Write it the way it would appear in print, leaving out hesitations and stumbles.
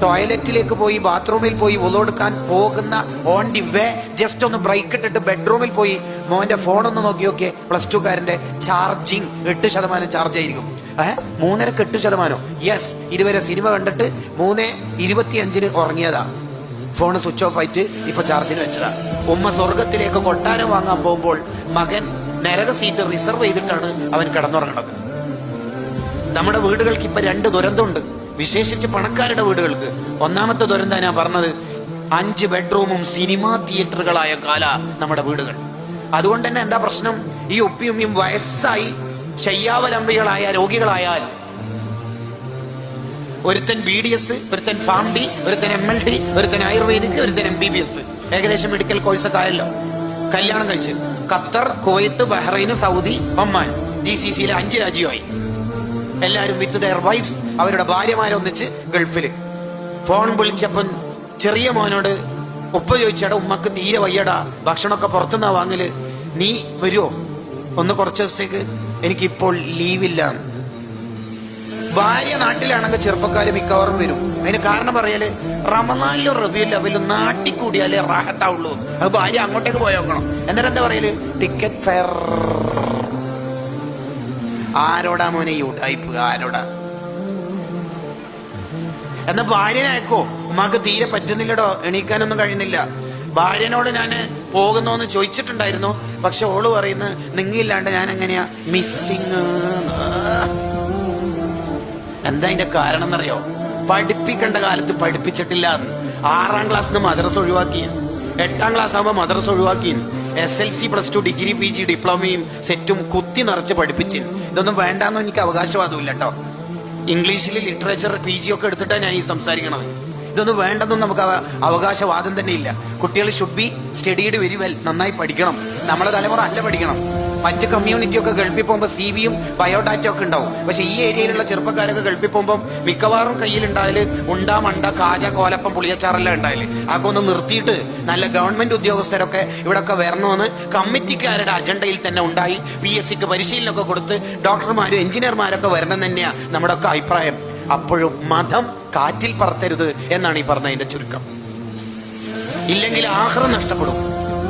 ടോയ്ലറ്റിലേക്ക് പോയി, ബാത്റൂമിൽ പോയി ഒളവെടുക്കാൻ പോകുന്ന ഓൺ ദി വേ ജസ്റ്റ് ഒന്ന് ബ്രേക്ക് ഇട്ടിട്ട് ബെഡ്റൂമിൽ പോയി മോന്റെ ഫോണൊന്ന് നോക്കിയൊക്കെ +2കാരന്റെ ചാർജിങ് 8% ചാർജ് ആയിരിക്കും. 3:30 8%. യെസ്, ഇതുവരെ സിനിമ കണ്ടിട്ട് 3:25 ഉറങ്ങിയതാ. ഫോണ് സ്വിച്ച് ഓഫ് ആയിട്ട് ഇപ്പൊ ചാർജിന് വെച്ചതാ. ഉമ്മ സ്വർഗത്തിലേക്ക് കൊട്ടാരം വാങ്ങാൻ പോകുമ്പോൾ മകൻ നരക സീറ്റ് റിസർവ് ചെയ്തിട്ടാണ് അവൻ കിടന്നുറങ്ങുന്നത്. നമ്മുടെ വീടുകൾക്ക് ഇപ്പൊ 2 ദുരന്തമുണ്ട്, വിശേഷിച്ച് പണക്കാരുടെ വീടുകൾക്ക്. ഒന്നാമത്തെ ദുരന്തം ഞാൻ പറഞ്ഞത് 5 ബെഡ്റൂമും സിനിമാ തിയേറ്ററുകളായ കാല നമ്മുടെ വീടുകൾ. അതുകൊണ്ട് തന്നെ എന്താ പ്രശ്നം? ഈ ഉപ്പിയും വയസ്സായി ശയ്യാവലംബികളായ രോഗികളായാൽ ഒരുത്തൻ BDS, ഒരുത്തൻ FAMD, ഒരുത്തൻ MLT, ഒരുത്തൻ ആയുർവേദിക്, ഒരുത്തൻ MBBS, ഏകദേശം മെഡിക്കൽ കോഴ്സൊക്കെ ആയല്ലോ. കല്യാണം കഴിച്ച് Qatar, Kuwait, Bahrain, Saudi, Oman, GCCയിലെ 5 രാജ്യമായി. എല്ലാരും വിത്ത് ദെയർ വൈഫ്സ്, അവരുടെ ഭാര്യമാരൊന്നിച്ച് ഗൾഫില്. ഫോൺ വിളിച്ചപ്പം ചെറിയ മോനോട് ഉപ്പ ചോദിച്ചാടാ, ഉമ്മക്ക് തീരെ വയ്യടാ, ഭക്ഷണമൊക്കെ പുറത്തുനിന്നാ വാങ്ങല്, നീ വരുമോ ഒന്ന് കുറച്ച് ദിവസത്തേക്ക്? എനിക്കിപ്പോൾ ലീവില്ല. ഭാര്യ നാട്ടിലാണെങ്കിൽ ചെറുപ്പക്കാര് മിക്കവാറും വരും. അതിന് കാരണം പറയല്, റമദാനിലും റബീഉൽ അവ്വലും നാട്ടിൽ കൂടിയാലേ റാഹത്താവുള്ളൂ. അത് ഭാര്യ അങ്ങോട്ടേക്ക് പോയി നോക്കണം. എന്നിട്ട് എന്താ പറയല്? Ticket fair. ആരോടാ മോനെ ഈ ഉടായിപ്പ്? ആരോടാ? എന്നാ ഭാര്യനെ അയക്കോ? ഉമ്മാക്ക് തീരെ പറ്റുന്നില്ലടോ, എണീക്കാനൊന്നും കഴിയുന്നില്ല. ഭാര്യനോട് ഞാൻ പോകുന്നോന്ന് ചോദിച്ചിട്ടുണ്ടായിരുന്നു, പക്ഷെ ഓള് പറയുന്നത് നിങ്ങില്ലാണ്ട് ഞാൻ എങ്ങനെയാ മിസ്സിങ്. എന്താ അതിന്റെ കാരണം എന്നറിയോ? പഠിപ്പിക്കേണ്ട കാലത്ത് പഠിപ്പിച്ചിട്ടില്ല. 6ാം ക്ലാസ്സിന് മദ്രസ ഒഴിവാക്കി, 8ാം ക്ലാസ് ആകുമ്പോ മദ്രസ ഒഴിവാക്കി, SLC +2 ഡിഗ്രി PG ഡിപ്ലോമയും സെറ്റും കുത്തി നിറച്ച് പഠിപ്പിച്ചു. ഇതൊന്നും വേണ്ടാന്നോ എനിക്ക് അവകാശവാദമില്ല കേട്ടോ. ഇംഗ്ലീഷിൽ ലിറ്ററേച്ചർ PG ഒക്കെ എടുത്തിട്ടാണ് ഞാൻ ഈ സംസാരിക്കണത്. ഇതൊന്നും വേണ്ടെന്നും നമുക്ക് അവകാശവാദം തന്നെ ഇല്ല. കുട്ടികൾ should be studied very well. നന്നായി പഠിക്കണം. നമ്മളെ തലമുറ അല്ല പഠിക്കണം. മറ്റ് കമ്മ്യൂണിറ്റി ഒക്കെ ഗൾഫിൽ പോകുമ്പോൾ CV-യും ബയോഡാറ്റയും ഒക്കെ ഉണ്ടാവും. പക്ഷെ ഈ ഏരിയയിലുള്ള ചെറുപ്പക്കാരൊക്കെ ഗൾഫിൽ പോകുമ്പോൾ മിക്കവാറും കയ്യിലുണ്ടായാല് ഉണ്ട, മണ്ട, കാജ, കോലപ്പം, പുളിയച്ചാറെല്ലാം ഉണ്ടായാല് അതൊക്കെ ഒന്ന് നിർത്തിയിട്ട് നല്ല ഗവൺമെന്റ് ഉദ്യോഗസ്ഥരൊക്കെ ഇവിടെ ഒക്കെ വരണമെന്ന് കമ്മിറ്റിക്കാരുടെ അജണ്ടയിൽ തന്നെ ഉണ്ടായി. PSCക്ക് പരിശീലനമൊക്കെ കൊടുത്ത് ഡോക്ടർമാരും എഞ്ചിനീയർമാരൊക്കെ വരണം തന്നെയാ നമ്മുടെ ഒക്കെ അഭിപ്രായം. അപ്പോഴും മതം കാറ്റിൽ പറത്തരുത് എന്നാണ് ഈ പറഞ്ഞതിന്റെ ചുരുക്കം. ഇല്ലെങ്കിൽ ആഖിറ നഷ്ടപ്പെടും.